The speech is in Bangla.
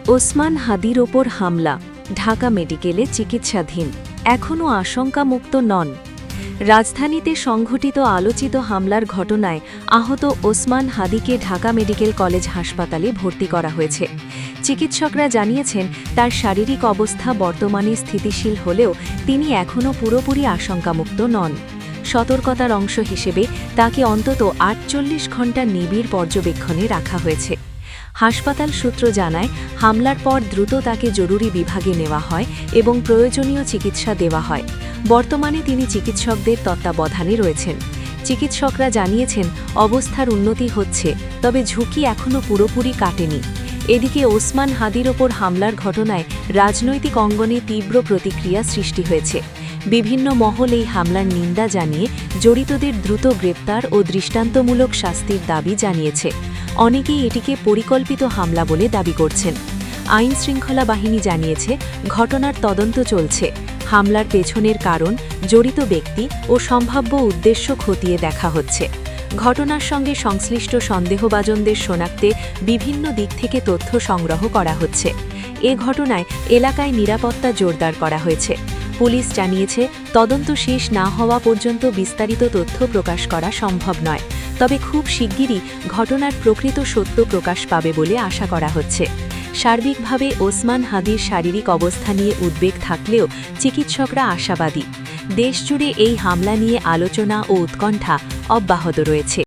ওসমান হাদির ওপর হামলা, ঢাকা মেডিকেলে চিকিৎসাধীন, এখনও আশঙ্কামুক্ত নন। রাজধানীতে সংঘটিত আলোচিত হামলার ঘটনায় আহত ওসমান হাদিকে ঢাকা মেডিকেল কলেজ হাসপাতালে ভর্তি করা হয়েছে। চিকিৎসকরা জানিয়েছেন তার শারীরিক অবস্থা বর্তমানে স্থিতিশীল হলেও তিনি এখনও পুরোপুরি আশঙ্কামুক্ত নন। সতর্কতার অংশ হিসেবে তাকে অন্তত ৪৮ ঘণ্টা নিবিড় পর্যবেক্ষণে রাখা হয়েছে। হাসপাতাল সূত্র জানায়, হামলার পর দ্রুত তাকে জরুরি বিভাগে নেওয়া হয় এবং প্রয়োজনীয় চিকিৎসা দেওয়া হয়। বর্তমানে তিনি চিকিৎসকদের তত্ত্বাবধানে রয়েছেন। চিকিৎসকরা জানিয়েছেন অবস্থার উন্নতি হচ্ছে, তবে ঝুঁকি এখনও পুরোপুরি কাটেনি। এদিকে ওসমান হাদির ওপর হামলার ঘটনায় রাজনৈতিক অঙ্গনে তীব্র প্রতিক্রিয়া সৃষ্টি হয়েছে। বিভিন্ন মহল এই হামলার নিন্দা জানিয়ে জড়িতদের দ্রুত গ্রেপ্তার ও দৃষ্টান্তমূলক শাস্তির দাবি জানিয়েছে। অনেকেই এটিকে পরিকল্পিত হামলা বলে দাবি করছেন। আইন শৃঙ্খলা বাহিনী জানিয়েছে ঘটনার তদন্ত চলছে। হামলার পেছনের কারণ, জড়িত ব্যক্তি ও সম্ভাব্য উদ্দেশ্য খতিয়ে দেখা হচ্ছে। ঘটনার সঙ্গে সংশ্লিষ্ট সন্দেহভাজনদের শনাক্তে বিভিন্ন দিক থেকে তথ্য সংগ্রহ করা হচ্ছে। এ ঘটনায় এলাকায় নিরাপত্তা জোরদার করা হয়েছে। পুলিশ জানিয়েছে তদন্ত শেষ না হওয়া পর্যন্ত বিস্তারিত তথ্য প্রকাশ করা সম্ভব নয়, তবে খুব শিগগিরই ঘটনার প্রকৃত সত্য প্রকাশ পাবে বলে আশা করা হচ্ছে। সার্বিকভাবে ওসমান হাদির শারীরিক অবস্থা নিয়ে উদ্বেগ থাকলেও চিকিৎসকরা আশাবাদী। দেশজুড়ে এই হামলা নিয়ে আলোচনা ও উৎকণ্ঠা অব্যাহত রয়েছে।